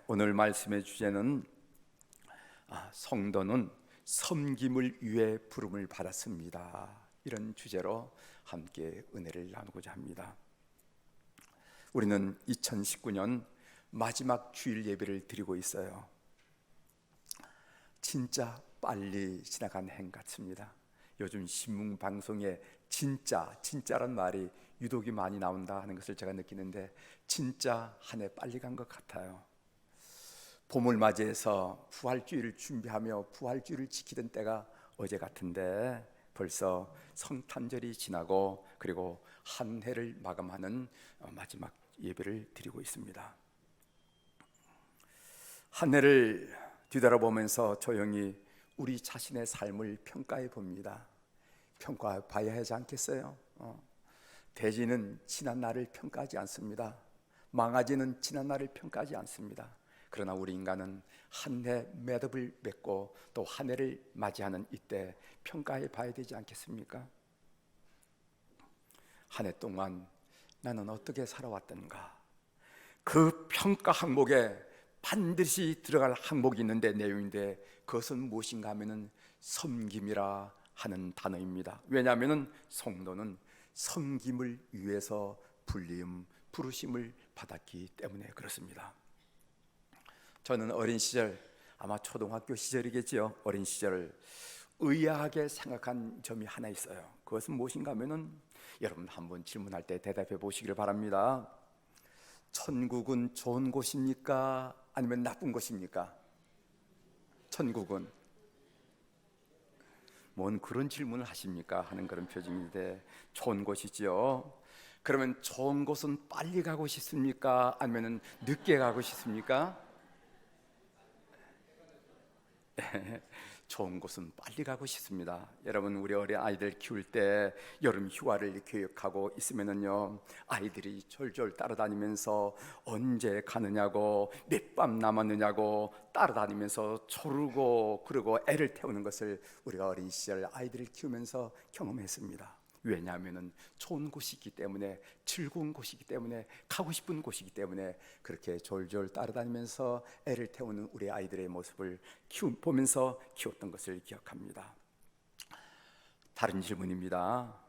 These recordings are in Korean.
오늘 말씀의 주제는 성도는 섬김을 위해 부름을 받았습니다. 이런 주제로 함께 은혜를 나누고자 합니다. 우리는 2019년 마지막 주일 예배를 드리고 있어요. 진짜 빨리 지나간 해 같습니다. 요즘 신문 방송에 진짜란 말이 유독이 많이 나온다 하는 것을 제가 느끼는데 진짜 한 해 빨리 간 것 같아요. 봄을 맞이해서 부활주의를 준비하며 부활주의를 지키던 때가 어제 같은데 벌써 성탄절이 지나고 그리고 한 해를 마감하는 마지막 예배를 드리고 있습니다. 한 해를 뒤돌아보면서 조용히 우리 자신의 삶을 평가해 봅니다. 평가해 봐야 하지 않겠어요? 돼지는 지난 날을 평가하지 않습니다. 망아지는 지난 날을 평가하지 않습니다. 그러나 우리 인간은 한 해 매듭을 맺고 또 한 해를 맞이하는 이때 평가해 봐야 되지 않겠습니까? 한 해 동안 나는 어떻게 살아왔던가? 그 평가 항목에 반드시 들어갈 항목이 있는데 내용인데 그것은 무엇인가 하면은 섬김이라 하는 단어입니다. 왜냐하면은 성도는 섬김을 위해서 부르심을 받았기 때문에 그렇습니다. 저는 어린 시절, 아마 초등학교 시절이겠지요. 어린 시절을 의아하게 생각한 점이 하나 있어요. 그것은 무엇인가 하면은 여러분 한번 질문할 때 대답해 보시기를 바랍니다. 천국은 좋은 곳입니까? 아니면 나쁜 곳입니까? 천국은 뭔 그런 질문을 하십니까? 하는 그런 표정인데 좋은 곳이죠. 그러면 좋은 곳은 빨리 가고 싶습니까? 아니면 늦게 가고 싶습니까? 좋은 곳은 빨리 가고 싶습니다. 여러분 우리 어린 아이들 키울 때 여름 휴가를 계획하고 있으면은요 아이들이 졸졸 따라다니면서 언제 가느냐고 몇 밤 남았느냐고 따라다니면서 조르고 그리고 애를 태우는 것을 우리가 어린 시절 아이들을 키우면서 경험했습니다. 왜냐하면 좋은 곳이기 때문에 즐거운 곳이기 때문에 가고 싶은 곳이기 때문에 그렇게 졸졸 따라다니면서 애를 태우는 우리 아이들의 모습을 보면서 키웠던 것을 기억합니다. 다른 질문입니다.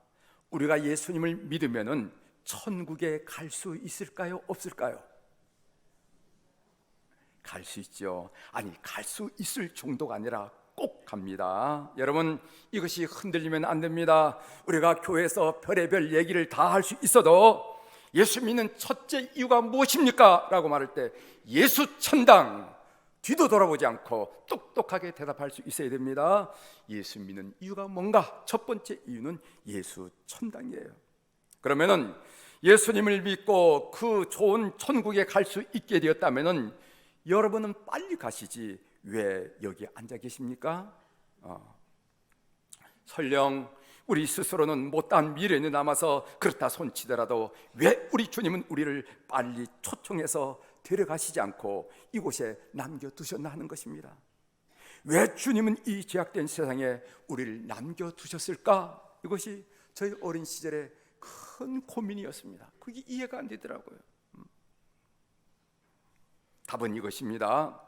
우리가 예수님을 믿으면은 천국에 갈 수 있을까요? 없을까요? 갈 수 있죠. 아니 갈 수 있을 정도가 아니라 꼭 갑니다. 여러분 이것이 흔들리면 안 됩니다. 우리가 교회에서 별의별 얘기를 다 할 수 있어도 예수 믿는 첫째 이유가 무엇입니까? 라고 말할 때 예수 천당, 뒤도 돌아보지 않고 똑똑하게 대답할 수 있어야 됩니다. 예수 믿는 이유가 뭔가? 첫 번째 이유는 예수 천당이에요. 그러면은 예수님을 믿고 그 좋은 천국에 갈 수 있게 되었다면은 여러분은 빨리 가시지 왜 여기 앉아 계십니까? 설령 우리 스스로는 못다한 미련이 남아서 그렇다 손치더라도 왜 우리 주님은 우리를 빨리 초청해서 데려가시지 않고 이곳에 남겨두셨나 하는 것입니다. 왜 주님은 이 죄악된 세상에 우리를 남겨두셨을까? 이것이 저희 어린 시절의 큰 고민이었습니다. 그게 이해가 안 되더라고요. 답은 이것입니다.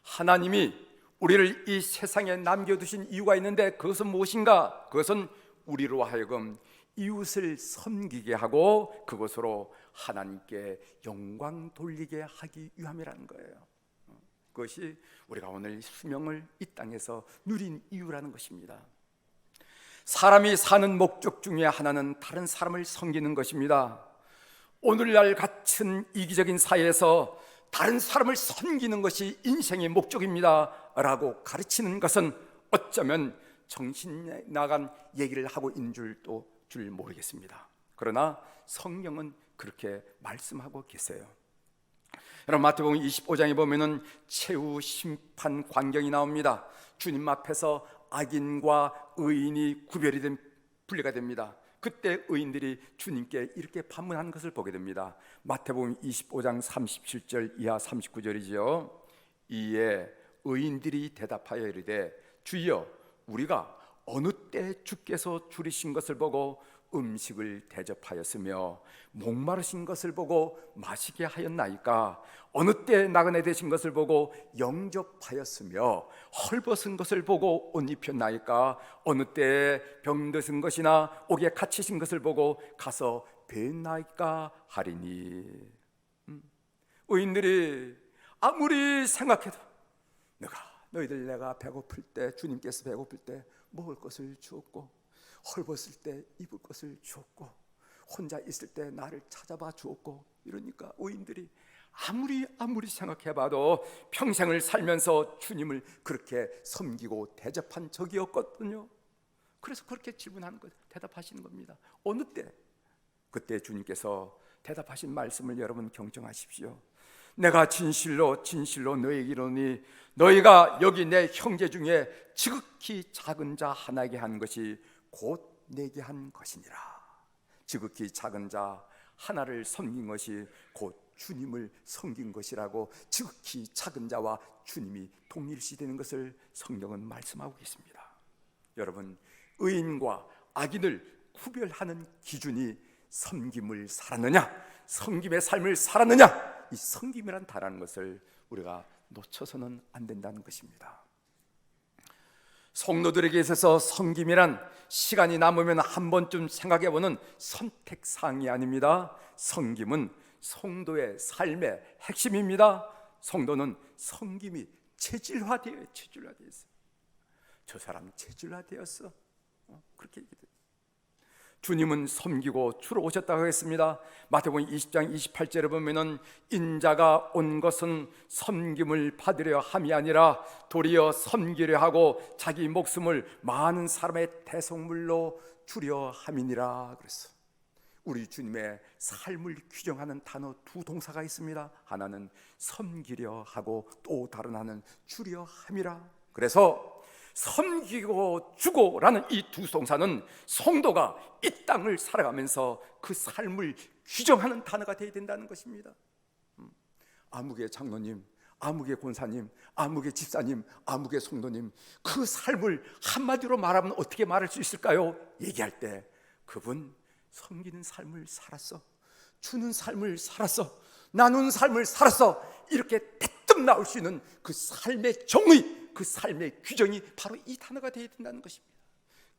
하나님이 우리를 이 세상에 남겨두신 이유가 있는데 그것은 무엇인가? 그것은 우리로 하여금 이웃을 섬기게 하고 그것으로 하나님께 영광 돌리게 하기 위함이라는 거예요. 그것이 우리가 오늘 수명을 이 땅에서 누린 이유라는 것입니다. 사람이 사는 목적 중에 하나는 다른 사람을 섬기는 것입니다. 오늘날 같은 이기적인 사회에서 다른 사람을 섬기는 것이 인생의 목적입니다 라고 가르치는 것은 어쩌면 정신 나간 얘기를 하고 있는 줄 모르겠습니다. 그러나 성경은 그렇게 말씀하고 계세요. 여러분 마태복음 25장에 보면은 최후 심판 광경이 나옵니다. 주님 앞에서 악인과 의인이 분리가 됩니다. 그때 의인들이 주님께 이렇게 반문하는 것을 보게 됩니다. 마태복음 25장 37절 이하 39절이죠. 이에 의인들이 대답하여 이르되 주여 우리가 어느 때 주께서 줄이신 것을 보고 음식을 대접하였으며 목마르신 것을 보고 마시게 하였나이까? 어느 때 나그네 되신 것을 보고 영접하였으며 헐벗은 것을 보고 옷 입혔나이까? 어느 때 병드신 것이나 옥에 갇히신 것을 보고 가서 뵀나이까 하리니. 의인들이 아무리 생각해도 내가 배고플 때, 주님께서 배고플 때 먹을 것을 주었고, 헐벗을 때 입을 것을 주었고, 혼자 있을 때 나를 찾아봐 주었고, 이러니까 의인들이 아무리 생각해봐도 평생을 살면서 주님을 그렇게 섬기고 대접한 적이 없거든요. 그래서 그렇게 질문하는 것, 대답하시는 겁니다. 어느 때? 그때 주님께서 대답하신 말씀을 여러분 경청하십시오. 내가 진실로 너희에게 이르노니 너희가 여기 내 형제 중에 지극히 작은 자 하나에게 한 것이 곧 내게 한 것이니라. 지극히 작은 자 하나를 섬긴 것이 곧 주님을 섬긴 것이라고, 지극히 작은 자와 주님이 동일시되는 것을 성경은 말씀하고 있습니다. 여러분, 의인과 악인을 구별하는 기준이 섬김을 살았느냐, 섬김의 삶을 살았느냐, 이 섬김이란 단어라는 것을 우리가 놓쳐서는 안 된다는 것입니다. 성도들에게 있어서 섬김이란 시간이 남으면 한 번쯤 생각해보는 선택사항이 아닙니다. 섬김은 성도의 삶의 핵심입니다. 성도는 섬김이 체질화되어 있어요. 저 사람 체질화되었어. 그렇게 얘기돼요. 주님은 섬기고 주로 오셨다고 했습니다. 마태복음 20장 28절에 보면은 인자가 온 것은 섬김을 받으려 함이 아니라 도리어 섬기려 하고 자기 목숨을 많은 사람의 대속물로 주려 함이니라 그랬어. 우리 주님의 삶을 규정하는 단어 두 동사가 있습니다. 하나는 섬기려 하고 또 다른 하나는 주려 함이라. 그래서 섬기고 주고라는 이 두 동사는 성도가 이 땅을 살아가면서 그 삶을 규정하는 단어가 되어야 된다는 것입니다. 아무개 장로님, 아무개 권사님, 아무개 집사님, 아무개 성도님, 그 삶을 한마디로 말하면 어떻게 말할 수 있을까요? 얘기할 때 그분 섬기는 삶을 살았어, 주는 삶을 살았어, 나누는 삶을 살았어, 이렇게 대뜸 나올 수 있는 그 삶의 정의, 그 삶의 규정이 바로 이 단어가 되어야 된다는 것입니다.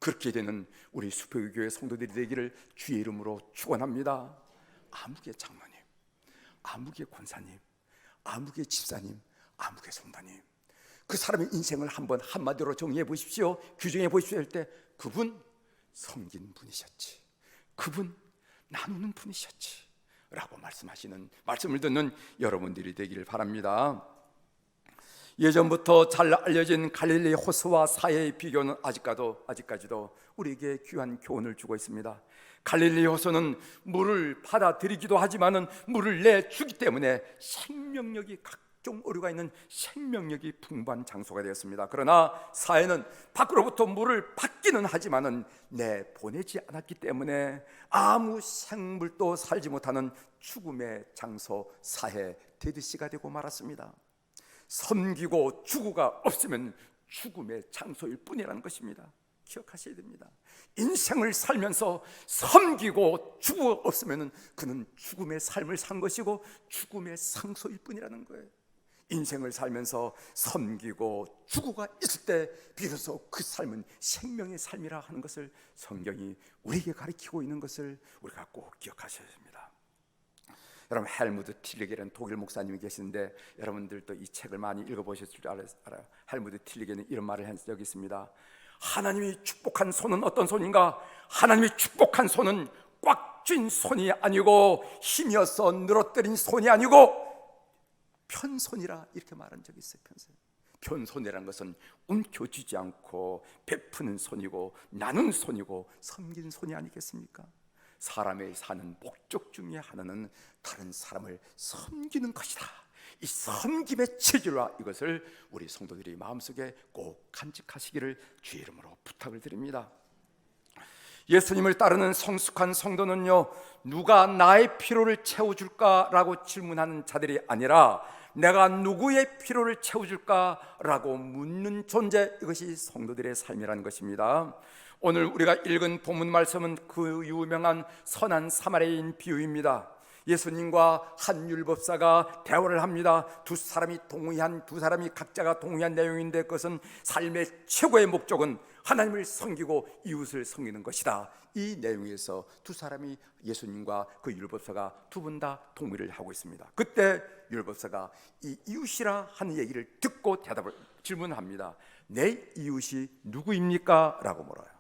그렇게 되는 우리 수표교회 성도들이 되기를 주의 이름으로 축원합니다. 아무개 장로님, 아무개 권사님, 아무개 집사님, 아무개 성도님, 그 사람의 인생을 한번 한마디로 정리해 보십시오. 규정해 보십시오 할 때 그분 섬긴 분이셨지, 그분 나누는 분이셨지 라고 말씀하시는, 말씀을 듣는 여러분들이 되기를 바랍니다. 예전부터 잘 알려진 갈릴리 호수와 사해의 비교는 아직까지도 우리에게 귀한 교훈을 주고 있습니다. 갈릴리 호수는 물을 받아들이기도 하지만은 물을 내주기 때문에 생명력이, 각종 오류가 있는 생명력이 풍부한 장소가 되었습니다. 그러나 사해는 밖으로부터 물을 받기는 하지만은 내보내지 않았기 때문에 아무 생물도 살지 못하는 죽음의 장소 사해 데드시가 되고 말았습니다. 섬기고 주고가 없으면 죽음의 장소일 뿐이라는 것입니다. 기억하셔야 됩니다. 인생을 살면서 섬기고 주고 없으면 그는 죽음의 삶을 산 것이고 죽음의 상소일 뿐이라는 거예요. 인생을 살면서 섬기고 주고가 있을 때 비로소 그 삶은 생명의 삶이라 하는 것을 성경이 우리에게 가르치고 있는 것을 우리가 꼭 기억하셔야 됩니다. 여러분, 헬무트 틸리게라는 독일 목사님이 계시는데 여러분들도 이 책을 많이 읽어보셨을 줄 알아요. 헬무트 틸리게는 이런 말을 한 적이 있습니다. 하나님이 축복한 손은 어떤 손인가? 하나님이 축복한 손은 꽉 쥔 손이 아니고 힘이어서 늘어뜨린 손이 아니고 편손이라, 이렇게 말한 적이 있어요. 편손이라는 것은 움켜쥐지 않고 베푸는 손이고 나눈 손이고 섬긴 손이 아니겠습니까? 사람의 사는 목적 중에 하나는 다른 사람을 섬기는 것이다. 이 섬김의 체질화, 이것을 우리 성도들이 마음속에 꼭 간직하시기를 주의 이름으로 부탁을 드립니다. 예수님을 따르는 성숙한 성도는요, 누가 나의 필요를 채워줄까라고 질문하는 자들이 아니라 내가 누구의 필요를 채워줄까라고 묻는 존재, 이것이 성도들의 삶이라는 것입니다. 오늘 우리가 읽은 본문 말씀은 그 유명한 선한 사마리아인 비유입니다. 예수님과 한 율법사가 대화를 합니다. 두 사람이 각자가 동의한 내용인데, 그것은 삶의 최고의 목적은 하나님을 섬기고 이웃을 섬기는 것이다. 이 내용에서 두 사람이, 예수님과 그 율법사가 두 분 다 동의를 하고 있습니다. 그때 율법사가 이 이웃이라 하는 얘기를 듣고 질문합니다. 내 이웃이 누구입니까? 라고 물어요.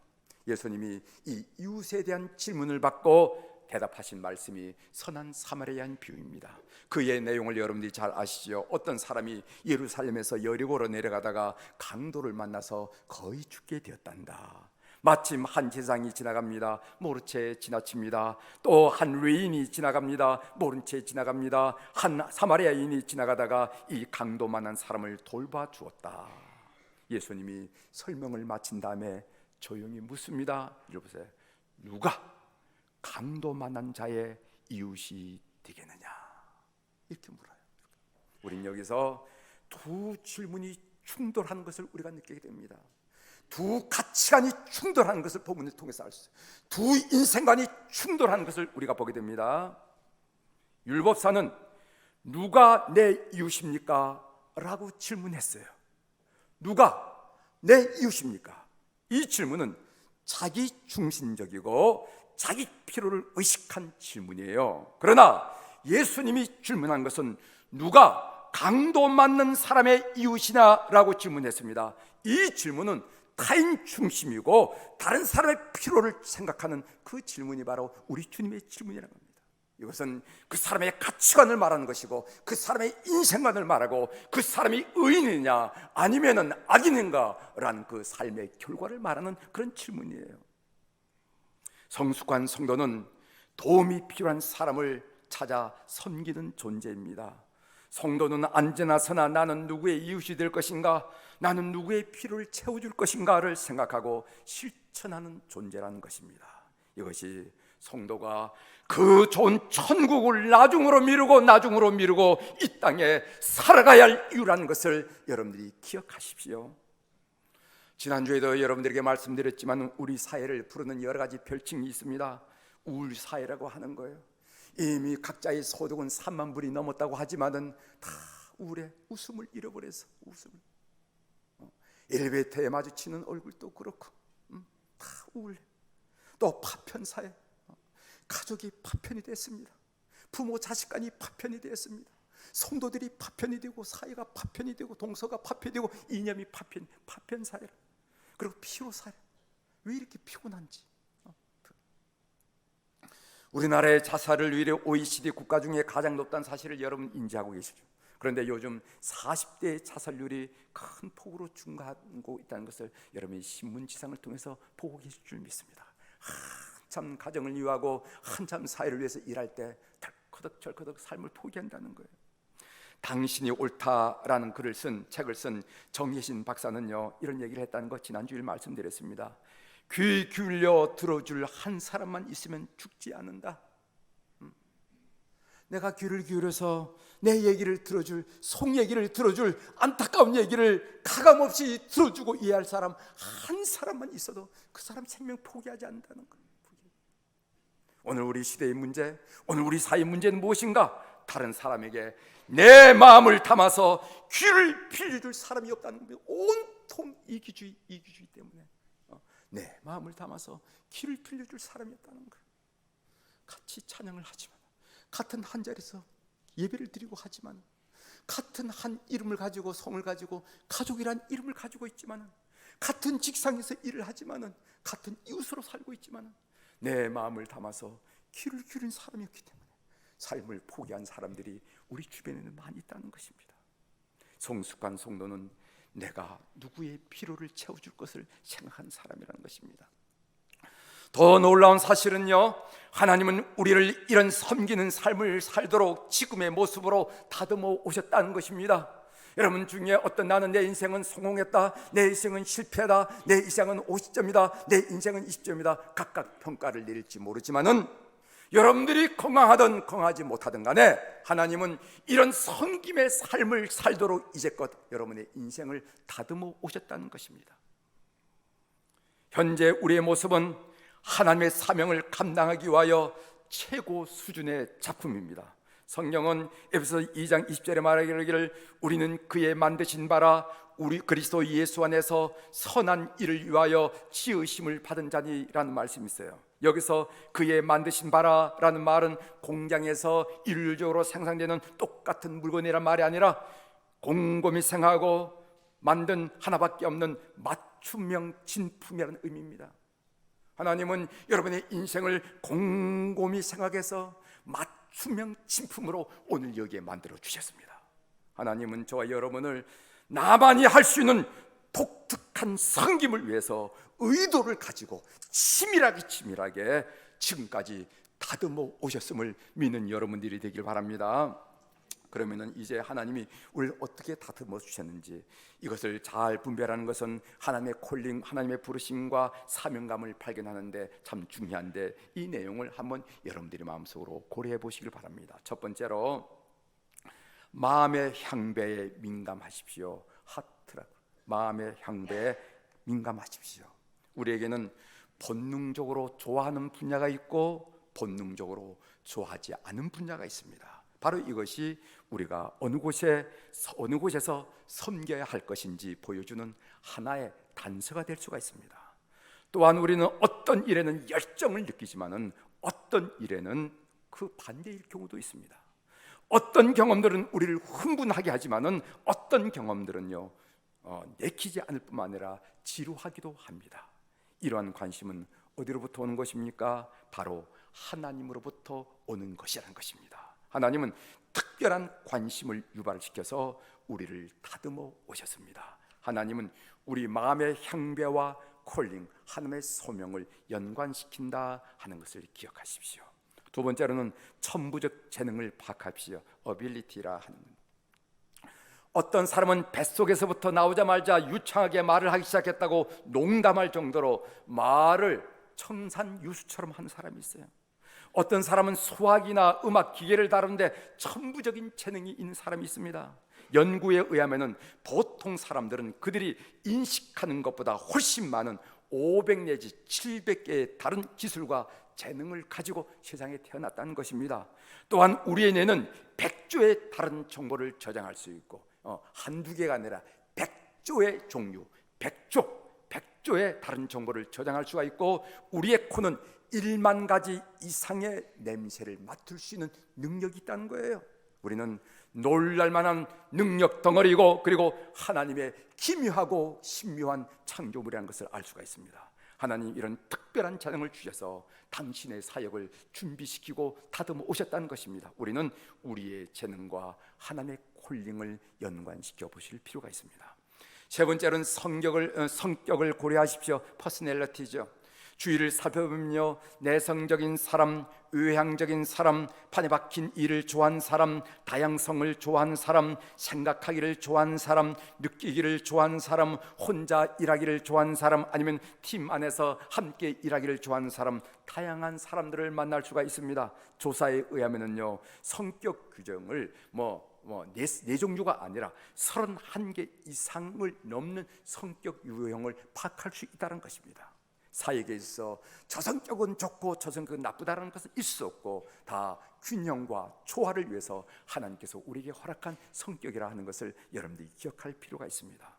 예수님이 이 이웃에 대한 질문을 받고 대답하신 말씀이 선한 사마리아인 비유입니다. 그의 내용을 여러분들이 잘 아시죠? 어떤 사람이 예루살렘에서 여리고로 내려가다가 강도를 만나서 거의 죽게 되었단다. 마침 한 제사장이 지나갑니다. 모른 채 지나칩니다. 또 한 레인이 지나갑니다. 모른 채 지나갑니다. 한 사마리아인이 지나가다가 이 강도 만난 사람을 돌봐주었다. 예수님이 설명을 마친 다음에 조용히 묻습니다. 여러분들, 누가 강도 만난 자의 이웃이 되겠느냐? 이렇게 물어요. 우린 여기서 두 질문이 충돌하는 것을 우리가 느끼게 됩니다. 두 가치관이 충돌하는 것을 본문을 통해서 알 수 있어요. 두 인생관이 충돌하는 것을 우리가 보게 됩니다. 율법사는 누가 내 이웃입니까? 라고 질문했어요. 누가 내 이웃입니까? 이 질문은 자기 중심적이고 자기 필요를 의식한 질문이에요. 그러나 예수님이 질문한 것은 누가 강도 맞는 사람의 이웃이냐라고 질문했습니다. 이 질문은 타인 중심이고 다른 사람의 필요를 생각하는 그 질문이 바로 우리 주님의 질문이라는 겁니다. 이것은 그 사람의 가치관을 말하는 것이고 그 사람의 인생관을 말하고 그 사람이 의인이냐 아니면은 악인인가라는 그 삶의 결과를 말하는 그런 질문이에요. 성숙한 성도는 도움이 필요한 사람을 찾아 섬기는 존재입니다. 성도는 언제나 서나 나는 누구의 이웃이 될 것인가, 나는 누구의 필요를 채워줄 것인가를 생각하고 실천하는 존재라는 것입니다. 이것이 성도가 그 좋은 천국을 나중으로 미루고 이 땅에 살아가야 할 이유라는 것을 여러분들이 기억하십시오. 지난주에도 여러분들에게 말씀드렸지만 우리 사회를 부르는 여러 가지 별칭이 있습니다. 우울 사회라고 하는 거예요. 이미 각자의 소득은 3만 불이 넘었다고 하지만은 다 우울해. 웃음을 잃어버려서 웃음을. 엘리베이터에 마주치는 얼굴도 그렇고 다 우울해. 또 파편 사회. 가족이 파편이 됐습니다. 부모 자식 간이 파편이 되었습니다. 성도들이 파편이 되고 사회가 파편이 되고 동서가 파편이 되고 이념이 파편 사회라. 그리고 피로 사회. 왜 이렇게 피곤한지. 우리나라의 자살률이 OECD 국가 중에 가장 높다는 사실을 여러분 인지하고 계시죠. 그런데 요즘 40대 자살률이 큰 폭으로 증가하고 있다는 것을 여러분이 신문지상을 통해서 보고 계실 줄 믿습니다. 한참 가정을 이루고 한참 사회를 위해서 일할 때 덜커덕 삶을 포기한다는 거예요. 당신이 옳다라는 책을 쓴 정예신 박사는요, 이런 얘기를 했다는 거 지난주에 말씀드렸습니다. 귀 기울여 들어줄 한 사람만 있으면 죽지 않는다. 내가 귀를 기울여서 내 얘기를 들어줄, 속 얘기를 들어줄, 안타까운 얘기를 가감없이 들어주고 이해할 사람 한 사람만 있어도 그 사람 생명 포기하지 않는다는 거예요. 오늘 우리 시대의 문제, 오늘 우리 사회의 문제는 무엇인가? 다른 사람에게 내 마음을 담아서 귀를 빌려줄 사람이 없다는 거예요. 온통 이기주의 때문에 내 마음을 담아서 귀를 빌려줄 사람이 없다는 거예요. 같이 찬양을 하지만, 같은 한 자리에서 예배를 드리고 하지만, 같은 한 이름을 가지고 성을 가지고 가족이란 이름을 가지고 있지만, 같은 직장에서 일을 하지만, 같은 이웃으로 살고 있지만 내 마음을 담아서 귀를 기울인 사람이 없기 때문에 삶을 포기한 사람들이 우리 주변에는 많이 있다는 것입니다. 성숙한 성도는 내가 누구의 필요를 채워줄 것을 생각하는 사람이라는 것입니다. 더 놀라운 사실은요, 하나님은 우리를 이런 섬기는 삶을 살도록 지금의 모습으로 다듬어 오셨다는 것입니다. 여러분 중에 어떤 나는 내 인생은 성공했다, 내 인생은 실패다, 내 인생은 50점이다, 내 인생은 20점이다 각각 평가를 내릴지 모르지만은 여러분들이 건강하든 건강하지 못하든 간에 하나님은 이런 섬김의 삶을 살도록 이제껏 여러분의 인생을 다듬어 오셨다는 것입니다. 현재 우리의 모습은 하나님의 사명을 감당하기 위하여 최고 수준의 작품입니다. 성경은 에베소 2장 20절에 말하기를 우리는 그의 만드신 바라 우리 그리스도 예수 안에서 선한 일을 위하여 지으심을 받은 자니라는 말씀이 있어요. 여기서 그의 만드신 바라라는 말은 공장에서 일률적으로 생산되는 똑같은 물건이란 말이 아니라 곰곰이 생각하고 만든 하나밖에 없는 맞춤형 진품이라는 의미입니다. 하나님은 여러분의 인생을 곰곰이 생각해서 맞춤형 진품으로 오늘 여기에 만들어 주셨습니다. 하나님은 저와 여러분을 나만이 할 수 있는 독특한 섬김을 위해서 의도를 가지고 치밀하게 지금까지 다듬어 오셨음을 믿는 여러분들이 되길 바랍니다. 그러면은 이제 하나님이 우리를 어떻게 다듬어 주셨는지 이것을 잘 분별하는 것은 하나님의 콜링, 하나님의 부르심과 사명감을 발견하는데 참 중요한데, 이 내용을 한번 여러분들이 마음속으로 고려해 보시길 바랍니다. 첫 번째로, 마음의 향배에 민감하십시오. 하트라, 마음의 향배에 민감하십시오. 우리에게는 본능적으로 좋아하는 분야가 있고 본능적으로 좋아하지 않은 분야가 있습니다. 바로 이것이 우리가 어느 곳에서 섬겨야 할 것인지 보여주는 하나의 단서가 될 수가 있습니다. 또한 우리는 어떤 일에는 열정을 느끼지만은 어떤 일에는 그 반대일 경우도 있습니다. 어떤 경험들은 우리를 흥분하게 하지만은 어떤 경험들은요 내키지 않을 뿐만 아니라 지루하기도 합니다. 이러한 관심은 어디로부터 오는 것입니까? 바로 하나님으로부터 오는 것이라는 것입니다. 하나님은 특별한 관심을 유발시켜서 우리를 다듬어 오셨습니다. 하나님은 우리 마음의 향배와 콜링, 하나님의 소명을 연관시킨다 하는 것을 기억하십시오. 두 번째로는 천부적 재능을 파악하십시오. 어빌리티라 하는, 어떤 사람은 뱃속에서부터 나오자마자 유창하게 말을 하기 시작했다고 농담할 정도로 말을 청산유수처럼 하는 사람이 있어요. 어떤 사람은 수학이나 음악, 기계를 다루는데 천부적인 재능이 있는 사람이 있습니다. 연구에 의하면 보통 사람들은 그들이 인식하는 것보다 훨씬 많은 500 내지 700개의 다른 기술과 재능을 가지고 세상에 태어났다는 것입니다. 또한 우리의 뇌는 100조의 다른 정보를 저장할 수 있고 한두 개가 아니라 100조의 종류, 100조의 다른 정보를 저장할 수가 있고, 우리의 코는 1만 가지 이상의 냄새를 맡을 수 있는 능력이 있다는 거예요. 우리는 놀랄만한 능력 덩어리고, 그리고 하나님의 기묘하고 신묘한 창조물이라는 것을 알 수가 있습니다. 하나님 이런 특별한 재능을 주셔서 당신의 사역을 준비시키고 다듬어 오셨다는 것입니다. 우리는 우리의 재능과 하나님의 콜링을 연관시켜 보실 필요가 있습니다. 세 번째는 성격을 고려하십시오. 퍼스널리티죠. 주위를 살펴보면요, 내성적인 사람, 외향적인 사람, 판에 박힌 일을 좋아하는 사람, 다양성을 좋아하는 사람, 생각하기를 좋아하는 사람, 느끼기를 좋아하는 사람, 혼자 일하기를 좋아하는 사람, 아니면 팀 안에서 함께 일하기를 좋아하는 사람, 다양한 사람들을 만날 수가 있습니다. 조사에 의하면요, 성격 규정을 네 종류가 아니라 31개 이상을 넘는 성격 유형을 파악할 수 있다는 것입니다. 사역에 있어 저 성격은 좋고 저 성격은 나쁘다는 것은 있을 수 없고, 다 균형과 조화를 위해서 하나님께서 우리에게 허락한 성격이라 하는 것을 여러분들이 기억할 필요가 있습니다.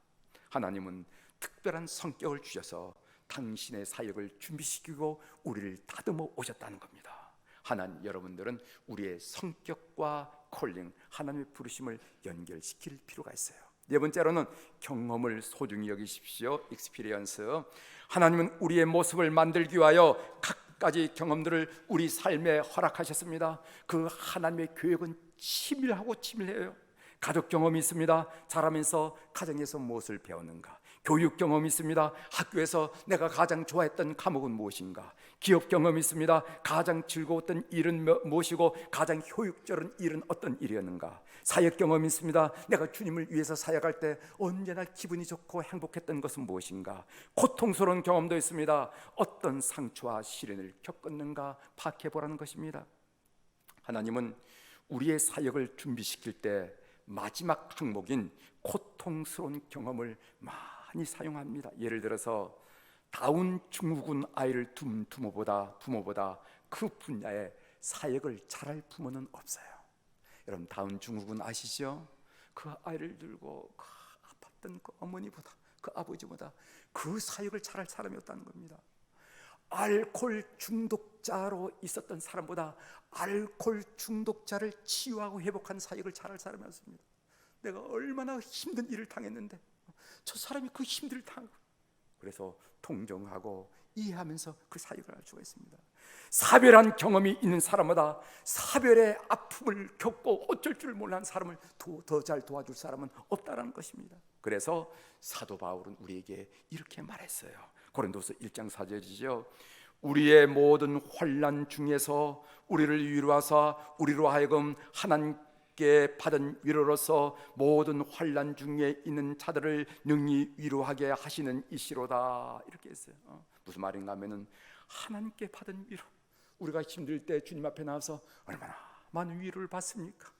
하나님은 특별한 성격을 주셔서 당신의 사역을 준비시키고 우리를 다듬어 오셨다는 겁니다. 하나님, 여러분들은 우리의 성격과 콜링, 하나님의 부르심을 연결시킬 필요가 있어요. 네 번째로는 경험을 소중히 여기십시오. 익스피리언스. 하나님은 우리의 모습을 만들기 위하여 각가지 경험들을 우리 삶에 허락하셨습니다. 그 하나님의 계획은 치밀해요. 가족 경험이 있습니다. 자라면서 가정에서 무엇을 배웠는가. 교육 경험이 있습니다. 학교에서 내가 가장 좋아했던 과목은 무엇인가. 기업 경험이 있습니다. 가장 즐거웠던 일은 무엇이고 가장 효율적인 일은 어떤 일이었는가. 사역 경험이 있습니다. 내가 주님을 위해서 사역할 때 언제나 기분이 좋고 행복했던 것은 무엇인가. 고통스러운 경험도 있습니다. 어떤 상처와 시련을 겪었는가 파악해보라는 것입니다. 하나님은 우리의 사역을 준비시킬 때 마지막 항목인 고통스러운 경험을 많이 사용합니다. 예를 들어서 다운 증후군 아이를 둔 부모보다 그 분야의 사역을 잘할 부모는 없어요. 여러분, 다운 증후군 아시죠? 그 아이를 들고 그 아팠던 그 어머니보다, 그 아버지보다 그 사역을 잘할 사람이 없다는 겁니다. 알코올 중독자로 있었던 사람보다 알코올 중독자를 치유하고 회복한 사역을 잘할 사람이 없습니다. 내가 얼마나 힘든 일을 당했는데 저 사람이 그 힘들을 당하고, 그래서 동정하고 이해하면서 그 사역을 할 수가 있습니다. 사별한 경험이 있는 사람보다 사별의 아픔을 겪고 어쩔 줄 몰라는 사람을 더 잘 도와줄 사람은 없다는 것입니다. 그래서 사도 바울은 우리에게 이렇게 말했어요. 고린도서 1장 4절이죠. 우리의 모든 환난 중에서 우리를 위로하사 우리로 하여금 하나님께 받은 위로로서 모든 환난 중에 있는 자들을 능히 위로하게 하시는 이시로다, 이렇게 했어요. 무슨 말인가 하면은 하나님께 받은 위로, 우리가 힘들 때 주님 앞에 나와서 얼마나 많은 위로를 받습니까?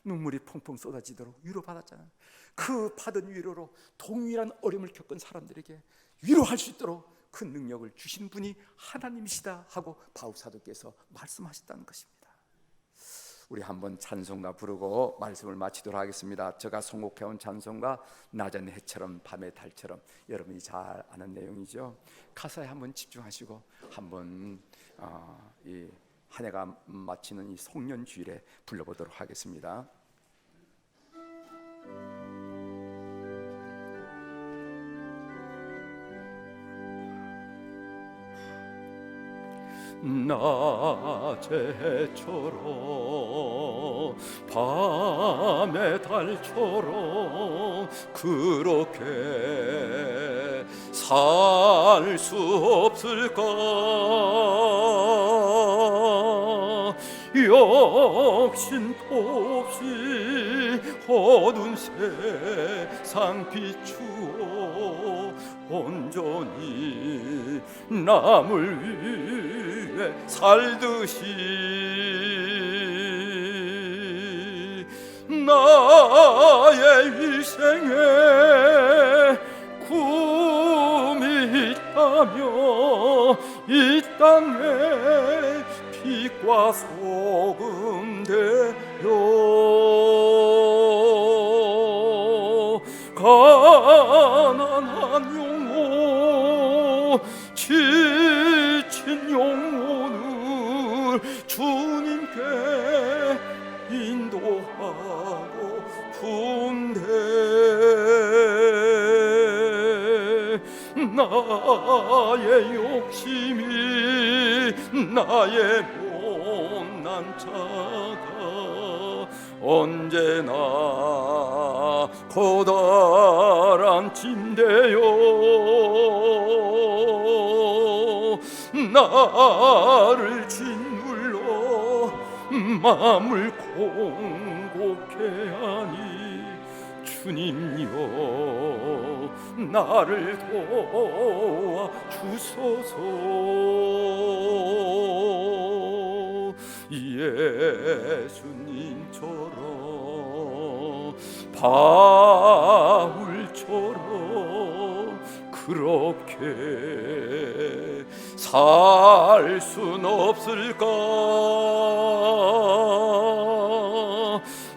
눈물이 펑펑 쏟아지도록 위로받았잖아요. 그 받은 위로로 동일한 어려움을 겪은 사람들에게 위로할 수 있도록 그 능력을 주신 분이 하나님이시다 하고 바울 사도께서 말씀하셨다는 것입니다. 우리 한번 찬송가 부르고 말씀을 마치도록 하겠습니다. 제가 선곡해온 찬송가 낮은 해처럼 밤의 달처럼, 여러분이 잘 아는 내용이죠. 가사에 한번 집중하시고 한번 이 한 해가 마치는 이 송년주일에 불러보도록 하겠습니다. 낮의 해처럼 밤의 달처럼 그렇게 살 수 없을까? 욕심 없이 어두운 세상 비추어 온전히 남을 위해 살듯이 나의 일생에 꿈이 있다며 이 땅에 빛과 소금 되어 가난한 영혼 지친 영혼을 주님께 인도하고 품되 나의 욕심이 나의 못난 자가 언제나 커다란 짐되어 나를 짓눌러 마음을 공곡해 하니 주님여 나를 도와 주소서. 예수님처럼 바울처럼 그렇게 살 순 없을까?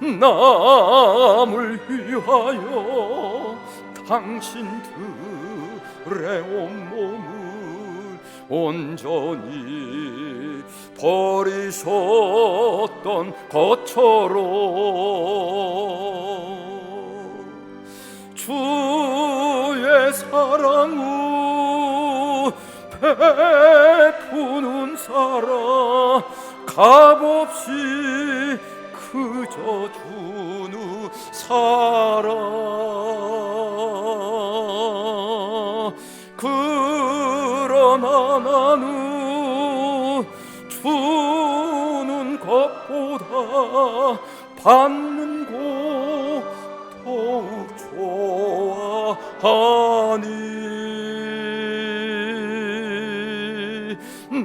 남을 위하여 당신들의 온몸을 온전히 버리셨던 것처럼 주의 사랑을 베푸는 사랑 값없이 그저 주는 사랑. 그러나 나는 주는 것보다 받는 것 더욱 좋아하니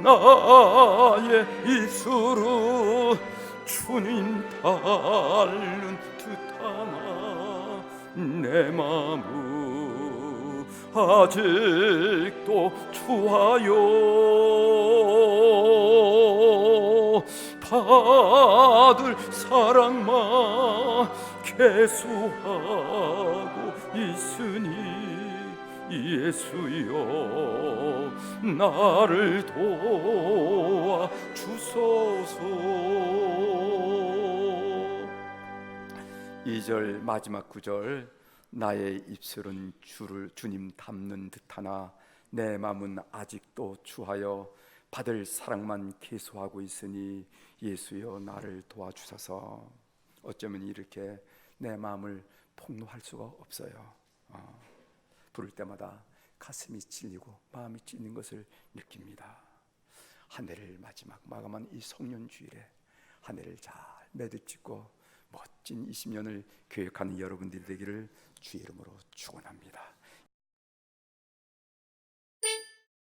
나의 입술은 주님 닮은 듯하나 내 마음은 아직도 추하여 받을 사랑만 계수하고 있으니 예수여 나를 도와 주소서. 2절 마지막 구절, 나의 입술은 주님 닮는 듯하나 내 마음은 아직도 추하여 받을 사랑만 계수하고 있으니 예수여 나를 도와주소서. 어쩌면 이렇게 내 마음을 폭로할 수가 없어요. 부를 때마다 가슴이 찔리고 마음이 찢는 것을 느낍니다. 한 해를 마감한 이 송년주일에 한 해를 잘 매듭짓고 멋진 20년을 계획하는 여러분들이 되기를 주의 이름으로 축원합니다.